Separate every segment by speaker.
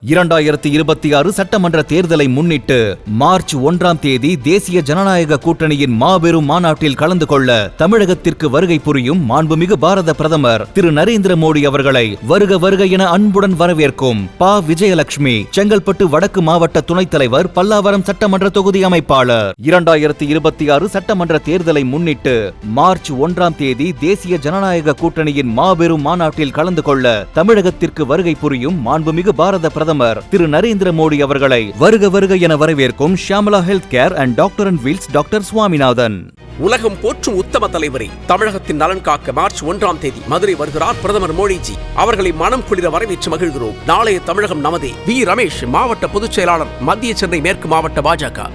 Speaker 1: 2026 சட்டமன்ற தேர்தலை முன்னிட்டு மார்ச் 1ஆம் தேதி தேசிய ஜனநாயக கூட்டணியின் மாபெரும் மாநாட்டில் கலந்து கொள்ள தமிழகத்திற்கு வருகை புரியும் மாண்புமிகு பாரத பிரதமர் திரு நரேந்திர மோடி அவர்களை வருக வருக என அன்புடன் வரவேற்கும் பா. விஜயலட்சுமி, செங்கல்பட்டு வடக்கு மாவட்ட துணைத் தலைவர், பல்லாவரம் சட்டமன்ற தொகுதி அமைப்பாளர். 2026 சட்டமன்ற தேர்தலை முன்னிட்டு மார்ச் 1ஆம் தேதி தேசிய ஜனநாயக கூட்டணியின் மாபெரும் மாநாட்டில் கலந்து கொள்ள தமிழகத்திற்கு வருகை புரியும் மாண்புமிகு பாரத பிரதமர் திரு நரேந்திர மோடி அவர்களை வருக வருக என வரவேற்கும் Shyamala health care and doctor and wheels doctor Swaminathan.
Speaker 2: உலகம் போற்றும் உத்தம தலைவரை தமிழகத்தின் நலன் காக்க மார்ச் 1ஆம் தேதி மதுரை வருகிறார் பிரதமர் மோடிஜி. அவர்களை மனம் குளிர வரவேற்று மகிழ்கிறோம். நாளைய தமிழகம் நமதே. வி. ரமேஷ், மாவட்ட பொதுச் செயலாளர், மத்திய சென்னை மேற்கு மாவட்ட பாஜக.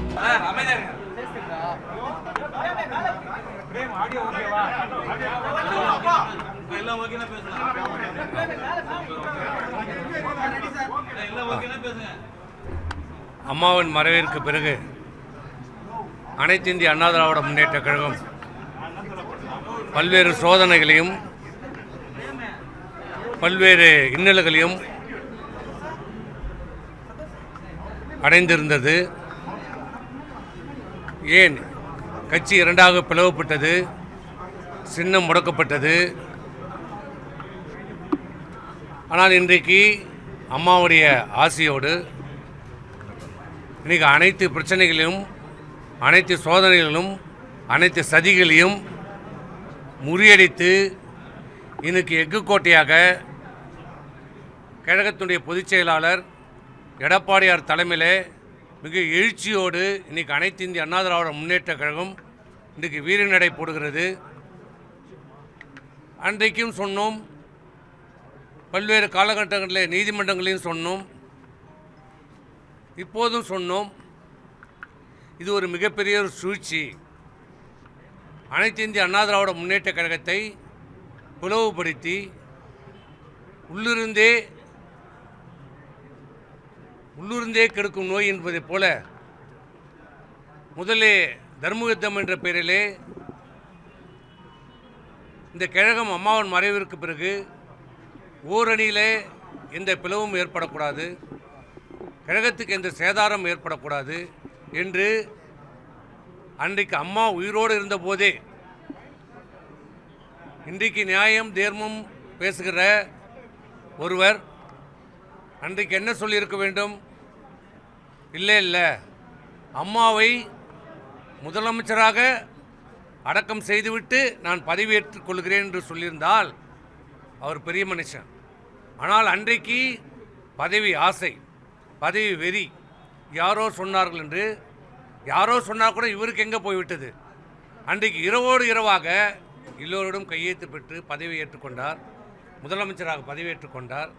Speaker 3: அம்மாவின் மறைவிற்கு பிறகு அனைத்து இந்திய அண்ணா திராவிட முன்னேற்ற கழகம் பல்வேறு சோதனைகளையும் பல்வேறு இன்னல்களையும் அடைந்திருந்தது. ஏன் கட்சி இரண்டாக பிளவுபட்டது, சின்னம் முடக்கப்பட்டது. ஆனால் இன்றைக்கு அம்மாவுடைய ஆசையோடு இன்றைக்கி அனைத்து பிரச்சனைகளையும், அனைத்து சோதனைகளிலும், அனைத்து சதிகளையும் முறியடித்து இன்னைக்கு எஃகு கோட்டையாக கழகத்தினுடைய பொதுச் செயலாளர் எடப்பாடியார் தலைமையிலே மிக எழுச்சியோடு இன்றைக்கி அனைத்து இந்திய அண்ணா திராவிட முன்னேற்ற கழகம் இன்றைக்கு வீரநடை போடுகிறது. அன்றைக்கும் சொன்னோம், பல்வேறு காலகட்டங்களில் நீதிமன்றங்களையும் சொன்னோம், இப்போதும் சொன்னோம். இது ஒரு மிகப்பெரிய ஒரு சூழ்ச்சி. அனைத்து இந்திய அண்ணா திராவிட முன்னேற்ற கழகத்தை பிளவுபடுத்தி உள்ளிருந்தே கெடுக்கும் நோய் என்பதைப் போல முதலே தர்மயுத்தம் என்ற பெயரிலே இந்த கழகம் அம்மாவின் மறைவிற்கு பிறகு ஓரணியிலே எந்த பிளவும் ஏற்படக்கூடாது, கழகத்துக்கு எந்த சேதாரம் ஏற்படக்கூடாது என்று அன்றைக்கு அம்மா உயிரோடு இருந்தபோதே இன்றைக்கு நியாயம் தர்மம் பேசுகிற ஒருவர் அன்றைக்கு என்ன சொல்லியிருக்க வேண்டும்? இல்லை, அம்மாவை முதலமைச்சராக அடக்கம் செய்துவிட்டு நான் பதவியேற்றுக் கொள்கிறேன் என்று சொல்லியிருந்தால் அவர் பெரிய மனுஷன். ஆனால் அன்றைக்கு பதவி ஆசை, பதவி வெறி, யாரோ சொன்னார்கள் என்று, யாரோ சொன்னால் கூட இவருக்கு எங்கே போய்விட்டது. அன்றைக்கு இரவோடு இரவாக எல்லோரிடம் கையெழுத்து பெற்று பதவி ஏற்றுக்கொண்டார், முதலமைச்சராக பதவியேற்றுக் கொண்டார்.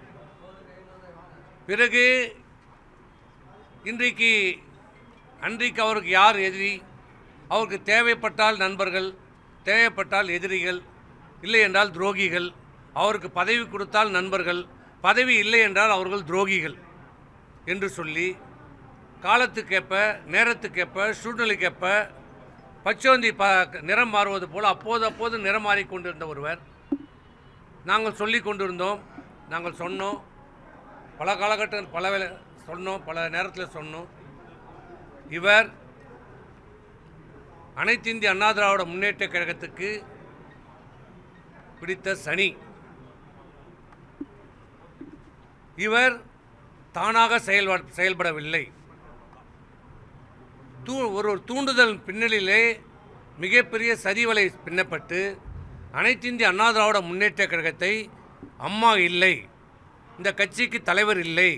Speaker 3: பிறகு அன்றைக்கு அவருக்கு யார் எதிரி? அவருக்கு தேவைப்பட்டால் நண்பர்கள், தேவைப்பட்டால் எதிரிகள், இல்லை என்றால் துரோகிகள். அவருக்கு பதவி கொடுத்தால் நண்பர்கள், பதவி இல்லை என்றால் அவர்கள் துரோகிகள் என்று சொல்லி காலத்துக்கேற்ப, நேரத்துக்கேற்ப, சூழ்நிலைக்கேற்ப பச்சோந்தி நிறம் மாறுவது போல் அப்போது நிறம் மாறிக்கொண்டிருந்த ஒருவர். நாங்கள் சொல்லி கொண்டிருந்தோம், நாங்கள் சொன்னோம், பல காலகட்டங்கள் சொன்னோம், பல நேரத்தில் சொன்னோம். இவர் அனைத்து இந்திய அண்ணா திராவிட முன்னேற்ற கழகத்துக்கு பிடித்த சனி. இவர் தானாக செயல்படவில்லை. ஒரு தூண்டுதல் பின்னணியிலே மிகப்பெரிய சதிவலை பின்னப்பட்டு அனைத்து இந்திய அண்ணா திராவிட முன்னேற்ற கழகத்தை அம்மா இல்லை, இந்த கட்சிக்கு தலைவர் இல்லை,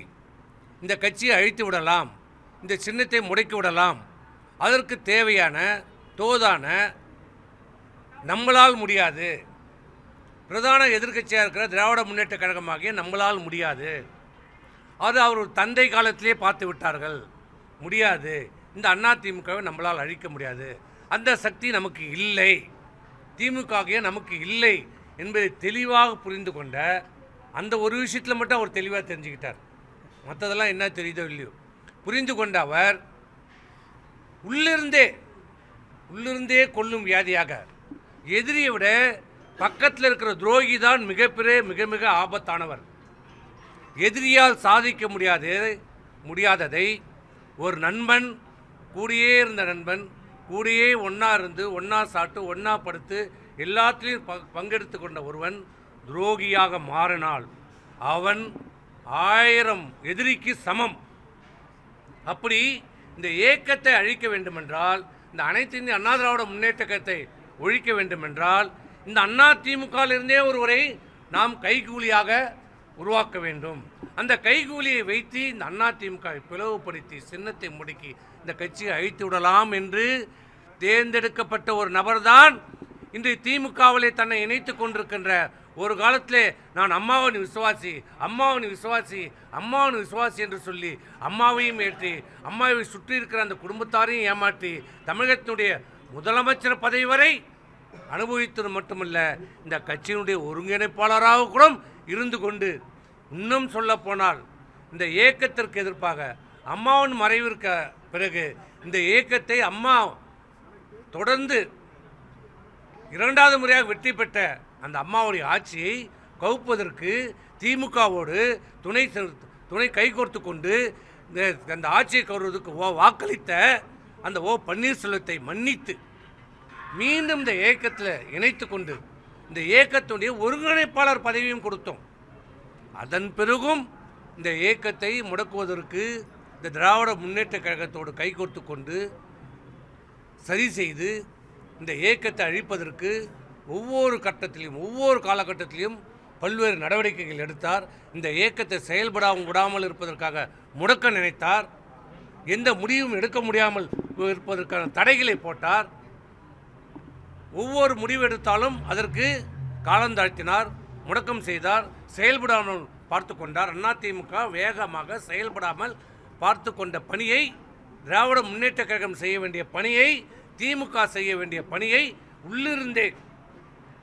Speaker 3: இந்த கட்சியை அழித்து விடலாம், இந்த சின்னத்தை முடக்கி விடலாம், அதற்கு தேவையான தோதான நம்மளால் முடியாது, பிரதான எதிர்க்கட்சியாக இருக்கிற திராவிட முன்னேற்ற கழகமாகிய நம்மளால் முடியாது, அது அவர் தந்தை காலத்திலே பார்த்து விட்டார்கள், முடியாது, இந்த அண்ணா திமுகவை நம்மளால் அழிக்க முடியாது, அந்த சக்தி நமக்கு இல்லை, திமுக நமக்கு இல்லை என்பதை தெளிவாக புரிந்து கொண்ட அந்த ஒரு விஷயத்தில் மட்டும் அவர் தெளிவாக தெரிஞ்சுக்கிட்டார். மற்றதெல்லாம் என்ன தெரியுதோ இல்லையோ புரிந்து கொண்ட அவர் உள்ளிருந்தே கொல்லும் வியாதியாக எதிரியை விட பக்கத்தில் இருக்கிற துரோகி தான் மிக மிக ஆபத்தானவர். எதிரியால் சாதிக்க முடியாததை ஒரு நண்பன், கூடியே இருந்த நண்பன், கூடியே ஒன்றா இருந்து ஒன்றா சாப்பிட்டு ஒன்றா படுத்து எல்லாத்திலையும் பங்கெடுத்து கொண்ட ஒருவன் துரோகியாக மாறினால் அவன் 1000 எதிரிக்கு சமம். அப்படி இந்த ஏக்கத்தை அழிக்க வேண்டுமென்றால், இந்த அனைத்து இந்திய அண்ணா திராவிட முன்னேற்ற கழகத்தை ஒழிக்க வேண்டுமென்றால், இந்த அண்ணா திமுகவிலிருந்தே ஒருவரை நாம் கைகூலியாக உருவாக்க வேண்டும். அந்த கைகூலியை வைத்து இந்த அண்ணா திமுகவை பிளவுபடுத்தி சின்னத்தை முடக்கி இந்த கட்சியை அழித்து விடலாம் என்று தேர்ந்தெடுக்கப்பட்ட ஒரு நபர்தான் இன்று திமுகவிலே தன்னை இணைத்து கொண்டிருக்கின்ற, ஒரு காலத்திலே நான் அம்மாவின் விசுவாசி, அம்மாவின் விசுவாசி, அம்மாவின் விசுவாசி என்று சொல்லி அம்மாவையும் ஏற்றி அம்மாவை சுற்றி இருக்கிற அந்த குடும்பத்தாரையும் ஏமாற்றி தமிழகத்தினுடைய முதலமைச்சர் பதவி வரை அனுபவித்தது மட்டுமல்ல, இந்த கட்சியினுடைய ஒருங்கிணைப்பாளராக கூட இருந்து கொண்டு, இன்னும் சொல்ல போனால் இந்த இயக்கத்திற்கு எதிர்ப்பாக அம்மாவின் மறைவிற்கு பிறகு இந்த இயக்கத்தை அம்மா தொடர்ந்து 2வது முறையாக வெற்றி பெற்ற அந்த அம்மாவுடைய ஆட்சியை கவுப்பதற்கு திமுகவோடு துணை கைகோர்த்து கொண்டு அந்த ஆட்சியை கவுறுவதற்கு வாக்களித்த அந்த பன்னீர்செல்வத்தை மன்னித்து மீண்டும் இந்த இயக்கத்தில் இணைத்து கொண்டு இந்த இயக்கத்துடைய ஒருங்கிணைப்பாளர் பதவியும் கொடுத்தோம். அதன் பிறகும் இந்த இயக்கத்தை முடக்குவதற்கு இந்த திராவிட முன்னேற்ற கழகத்தோடு கைகோர்த்து கொண்டு சரி செய்து இந்த இயக்கத்தை அழிப்பதற்கு ஒவ்வொரு கட்டத்திலையும் ஒவ்வொரு காலகட்டத்திலையும் பல்வேறு நடவடிக்கைகள் எடுத்தார். இந்த இயக்கத்தை செயல்படாமல் விடாமல் இருப்பதற்காக முடக்க நினைத்தார். எந்த முடிவும் எடுக்க முடியாமல் இருப்பதற்கான தடைகளை போட்டார். ஒவ்வொரு முடிவு எடுத்தாலும் அதற்கு காலந்தாழ்த்தினார், முடக்கம் செய்தார், செயல்படாமல் பார்த்து கொண்டார். அதிமுக வேகமாக செயல்படாமல் பார்த்து கொண்ட பணியை, திராவிட முன்னேற்ற கழகம் செய்ய வேண்டிய பணியை, திமுக செய்ய வேண்டிய பணியை உள்ளிருந்தே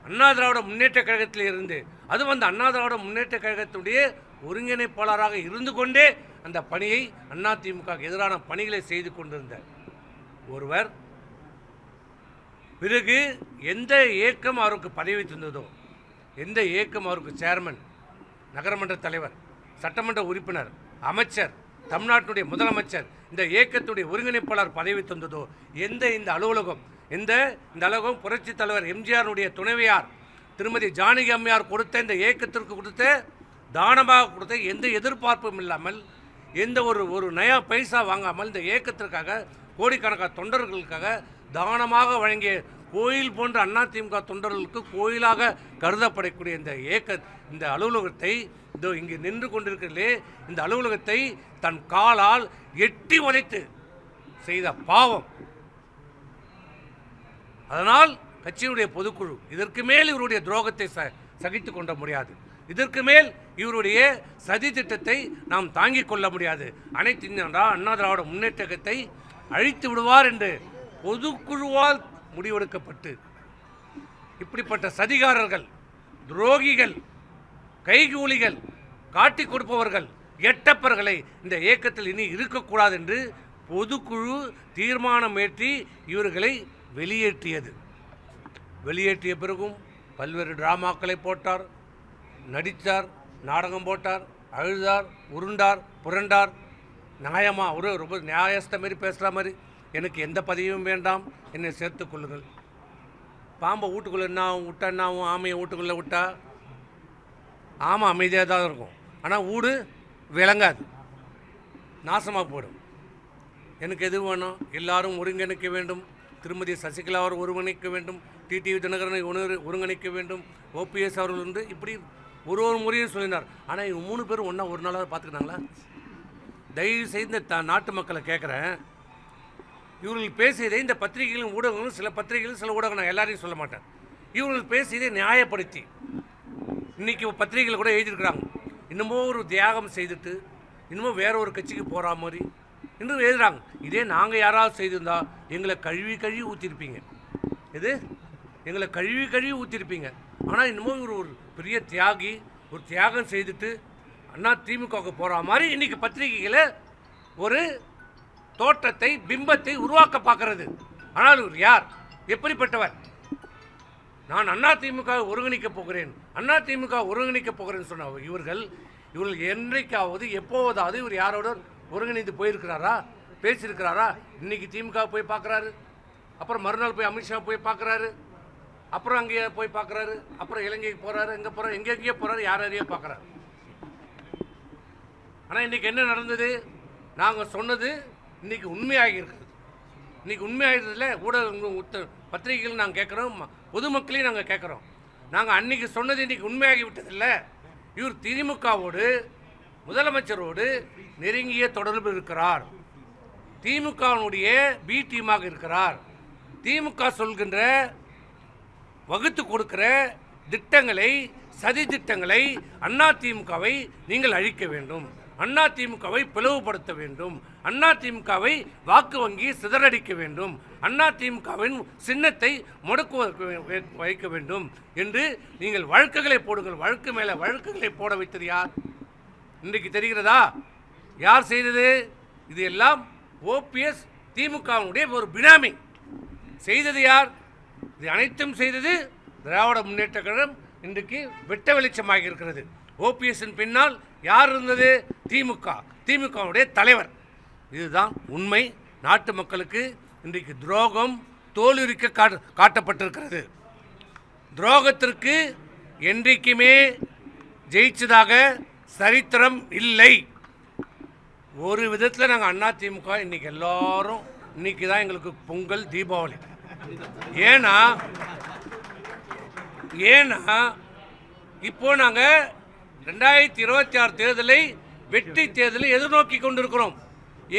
Speaker 3: அண்ணா திராவிட முன்னேற்ற கழகத்தில் இருந்து, அது வந்து அண்ணா திராவிட முன்னேற்ற கழகத்துடைய ஒருங்கிணைப்பாளராக இருந்து கொண்டே அந்த பணியை அதிமுக எதிரான பணிகளை செய்து கொண்டிருந்த ஒருவர் பிறகு எந்த இயக்கம் அவருக்கு பதவி தந்ததோ, எந்த இயக்கம் அவருக்கு சேர்மன், நகரமன்ற தலைவர், சட்டமன்ற உறுப்பினர், அமைச்சர், தமிழ்நாட்டுடைய முதலமைச்சர், இந்த இயக்கத்துடைய ஒருங்கிணைப்பாளர் பதவி தந்ததோ, இந்த அலுவலகம் இந்த அலுவலகம் புரட்சித் தலைவர் எம்ஜிஆருடைய துணைவியார் திருமதி ஜானகி அம்மையார் கொடுத்த இந்த இயக்கத்திற்கு கொடுத்த தானமாக கொடுத்த, எந்த எதிர்பார்ப்பும் இல்லாமல், எந்த ஒரு நயா பைசா வாங்காமல் இந்த இயக்கத்திற்காக கோடிக்கணக்கான தொண்டர்களுக்காக தானமாக வழங்கிய கோயில் போன்ற அதிமுக தொண்டர்களுக்கு கோயிலாக கருதப்படக்கூடிய இந்த அலுவலகத்தை, இதோ இங்கு நின்று கொண்டிருக்கிறே இந்த அலுவலகத்தை தன் காலால் எட்டி உதைத்து செய்த பாவம். அதனால் கட்சியினுடைய பொதுக்குழு இதற்கு மேல் இவருடைய துரோகத்தை சகித்து கொள்ள முடியாது. இதற்கு மேல் இவருடைய சதி திட்டத்தை நாம் தாங்கிக் கொள்ள முடியாது. அனைத்து இந்திய அண்ணா திராவிட முன்னேற்றத்தை அழித்து விடுவார் என்று பொதுக்குழுவால் முடிவெடுக்கப்பட்டு, இப்படிப்பட்ட சதிகாரர்கள், துரோகிகள், கைகூலிகள், காட்டிக் கொடுப்பவர்கள், எட்டப்பர்களை இந்த இயக்கத்தில் இனி இருக்கக்கூடாது என்று பொதுக்குழு தீர்மானம் ஏற்றி இவர்களை வெளியேற்றிய பிறகும் பல்வேறு டிராமாக்களை போட்டார், நடித்தார், நாடகம் போட்டார், அழுதார், உருண்டார், புரண்டார். நியாயமாக ரொம்ப நியாயஸ்த மாதிரி பேசுகிற மாதிரி, எனக்கு எந்த பதவியும் வேண்டாம், என்னை சேர்த்து கொள்ளுங்கள். பாம்பை வீட்டுக்குள்ளே என்னாகும் விட்டா என்னாகும்? ஆமையை வீட்டுக்குள்ளே விட்டா ஆமாம் அமைதியாக தான் இருக்கும், ஆனால் வீடு விளங்காது, நாசமாக போயிடும். எனக்கு எது வேணும்? எல்லாரும் ஒருங்கிணைக்க வேண்டும். திருமதி சசிகலா அவர் ஒருங்கிணைக்க வேண்டும், டிடிவி தினகரனை ஒருங்கிணைக்க வேண்டும், ஓபிஎஸ் அவர்கள் வந்து இப்படி ஒரு முறையும் சொல்லினார். ஆனால் இவங்க 3 பேரும் ஒன்றா ஒரு நாளாக பார்த்துக்கிட்டாங்களா? தயவு செய்து நாட்டு மக்களை கேட்குறேன், இவர்கள் பேசியதை இந்த பத்திரிகைகளும் ஊடகங்களும், சில பத்திரிகைகளும் சில ஊடகம், நான் எல்லாரையும் சொல்ல மாட்டேன், இவர்கள் பேசியதை நியாயப்படுத்தி இன்றைக்கி பத்திரிகைகள் கூட எழுதியிருக்கிறாங்க. இன்னமும் ஒரு தியாகம் செய்துட்டு இன்னமும் வேற ஒரு கட்சிக்கு போகிற மாதிரி இன்னும் எழுதுகிறாங்க. இதே நாங்கள் யாராவது செய்திருந்தா எங்களை கழுவி ஊற்றிருப்பீங்க. எங்களை கழுவி ஊற்றிருப்பீங்க. ஆனால் இன்னமும் ஒரு பெரிய தியாகி, ஒரு தியாகம் செய்துட்டு அதிமுகவுக்கு போகிற மாதிரி இன்றைக்கி பத்திரிகைகளை ஒரு தோற்றத்தை, பிம்பத்தை உருவாக்க பார்க்கறது. ஆனால் இவர் யார்? எப்படிப்பட்டவர்? நான் அதிமுக ஒருங்கிணைக்கப் போகிறேன், அதிமுக ஒருங்கிணைக்கப் போகிறேன்னு சொன்ன இவர்கள் இவர்கள் என்றைக்காவது எப்போவதாவது இவர் யாரோட ஒருங்கிணைந்து போயிருக்கிறாரா, பேசியிருக்கிறாரா? இன்னைக்கு திமுக போய் பார்க்குறாரு, அப்புறம் மறுநாள் போய் அமித்ஷா போய் பார்க்குறாரு, அப்புறம் அங்கேயே போய் பார்க்குறாரு, அப்புறம் இலங்கைக்கு போகிறாரு, எங்கே போகிறாரு, எங்கெங்கேயோ போகிறாரு, யாரையோ பார்க்குறாரு. ஆனால் இன்றைக்கி என்ன நடந்தது? நாங்கள் சொன்னது இன்றைக்கி உண்மையாகி இருக்குது. இன்றைக்கி உண்மையாகிறதுல ஊடக பத்திரிகைகள் நாங்கள் கேட்குறோம், பொதுமக்களையும் நாங்கள் கேட்குறோம். நாங்கள் அன்றைக்கி சொன்னது இன்றைக்கி உண்மையாகி விட்டதில்லை. இவர் திமுகவோடு, முதலமைச்சரோடு நெருங்கிய தொடர்பு இருக்கிறார். திமுகவினுடைய பி டீமாக இருக்கிறார். திமுக சொல்கின்ற வகுத்து கொடுக்கிற திட்டங்களை, சதி திட்டங்களை, அதிமுகவை நீங்கள் அழிக்க வேண்டும், அதிமுகவை பிளவுபடுத்த வேண்டும், அதிமுகவை வாக்கு வங்கி சிதறடிக்க வேண்டும், அதிமுகவின் சின்னத்தை முடக்கு வைக்க வேண்டும் என்று நீங்கள் வழக்குகளை போடுங்கள். வழக்கு மேலே வழக்குகளை போட வைத்தது யார்? இன்றைக்கு தெரிகிறதா யார் செய்தது? இது எல்லாம் ஓபிஎஸ் திமுகவினுடைய ஒரு பினாமி. செய்தது யார்? இது அனைத்தும் செய்தது திராவிட முன்னேற்ற கழகம். இன்றைக்கு வெட்ட வெளிச்சமாக இருக்கிறது. ஓபிஎஸ்ஸின் பின்னால் யார் இருந்தது? திமுக, திமுகவுடைய தலைவர். இதுதான் உண்மை. நாட்டு மக்களுக்கு இன்றைக்கு துரோகம் தோலுரிக்க காட்டப்பட்டிருக்கிறது. துரோகத்திற்கு என்றைக்குமே ஜெயிச்சதாக சரித்திரம் இல்லை. ஒரு விதத்தில் நாங்கள் அதிமுக இன்னைக்கு எல்லாரும் இன்னைக்கு தான் எங்களுக்கு பொங்கல், தீபாவளி. ஏன்னா இப்போ நாங்கள் 2026 தேர்தலை வெற்றி தேர்தலை எதிர்நோக்கி கொண்டிருக்கிறோம்.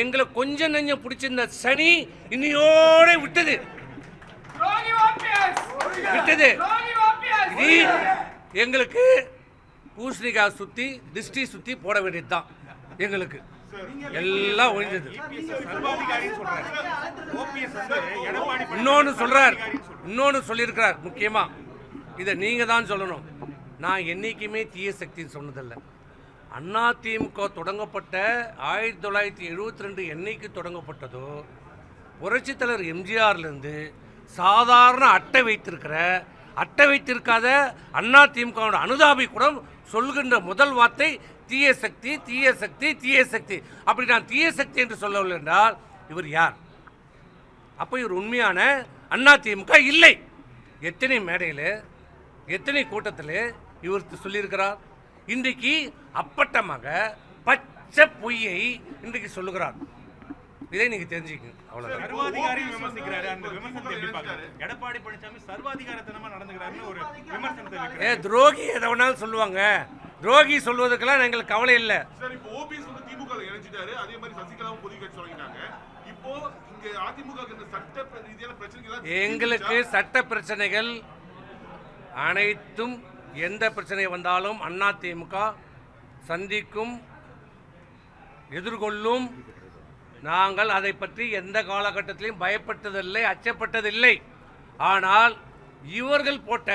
Speaker 3: எங்களை கொஞ்சம் நெஞ்சம் பிடிச்சிருந்த சனி இன்னையோட விட்டது. இது எங்களுக்கு பூசணிக்காய் சுற்றி திருஷ்டி சுற்றி போட வேண்டியது தான். எங்களுக்கு எல்லாம் ஒழிஞ்சது. இன்னொன்று சொல்லியிருக்கிறார் முக்கியமாக, இதை நீங்கள் தான் சொல்லணும். நான் என்றைக்குமே தீய சக்தின்னு சொன்னதில்லை. அதிமுக தொடங்கப்பட்ட 1972 என்னைக்கு தொடங்கப்பட்டதோ, புரட்சித் தலைவர் எம்ஜிஆர்லேருந்து சாதாரண அட்டை வைத்திருக்காத அதிமுகவோட அனுதாபி கூட சொல்கின்ற முதல் வார்த்தை தீய சக்தி, தீய சக்தி, தீய சக்தி. அப்படி நான் தீய சக்தி என்று சொல்லவில்லை என்றால் இவர் யார்? அப்போ இவர் உண்மையான அதிமுக இல்லை. எத்தனை மேடையில், எத்தனை கூட்டத்தில் இவர் சொல்லியிருக்கிறார். இன்றைக்கு அப்பட்டமாக பச்சை பொய்யை இன்றைக்கு சொல்லுகிறார். இதை நீங்க தெரிஞ்சுக்கணும். அவ்வளவுதான்.
Speaker 4: சர்வாதிகாரி விமர்சிக்கிறாரு. அந்த விமர்சனத்தை எப்படி பார்க்கறாரு? எடப்பாடி பழனிசாமி சர்வாதிகாரத்தனமா நடந்துக்கிறாருன்னு ஒரு விமர்சனத்தை வைக்கிறாரு.
Speaker 3: துரோகி எதை வேணாலும் சொல்லுவாங்க. துரோகி சொல்வதற்கெல்லாம் எங்களுக்கு கவலை இல்லை.
Speaker 5: சார், இப்போ ஓபிஎஸ் வந்து திமுக இணைஞ்சிட்டாரு. அதே மாதிரி சசிகலாவும் பொதுக் கட்சி சொல்லிட்டாங்க. இப்போ இங்க அதிமுக இந்த சட்ட ரீதியான பிரச்சனைகள்,
Speaker 3: எங்களுக்கு சட்ட பிரச்சனைகள் அனைத்தும், எந்த பிரச்சனை வந்தாலும் அதிமுக சந்திக்கும், எதிர்கொள்ளும். நாங்கள் அதை பற்றி எந்த காலகட்டத்திலையும் பயப்பட்டதில்லை, அச்சப்பட்டதில்லை. ஆனால் இவர்கள் போட்ட,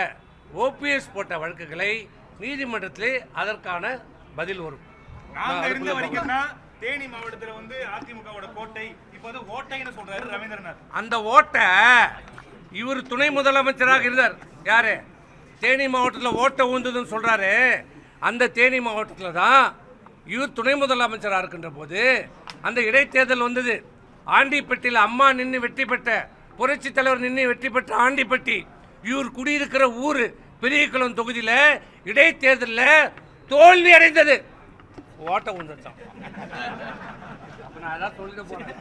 Speaker 3: ஓபிஎஸ் போட்ட வழக்குகளை நீதிமன்றத்திலே அதற்கான பதில் வரும்.
Speaker 4: நாங்க இருந்த வரைக்கும் தேனி மாவட்டத்தில் வந்து அதிமுகவோட கோட்டை, இப்போது ஓட்டைன்னு சொல்றாரு ரவீந்திரநாத்.
Speaker 3: அந்த ஓட்டை இவர் துணை முதலமைச்சராக இருந்தார். யாரு? தேனி மாவட்டத்தில் ஓட்டை ஊந்ததுன்னு சொல்றாரு. அந்த தேனி மாவட்டத்தில் தான் இவர் துணை முதலமைச்சராக இருக்கின்ற போது அந்த இடைத்தேர்தல் வந்தது. ஆண்டிப்பட்டியில் அம்மா நின்று வெற்றி பெற்ற, புரட்சி தலைவர் நின்று வெற்றி பெற்ற ஆண்டிப்பட்டி இவர் குடியிருக்கிற ஊர் பெரியகுளம் தொகுதியில் இடைத்தேர்தலில் தோல்வி அடைந்தது. ஓட்டை ஊந்துச்சான். நான் அதான் சொல்லிட்டு போறேன்.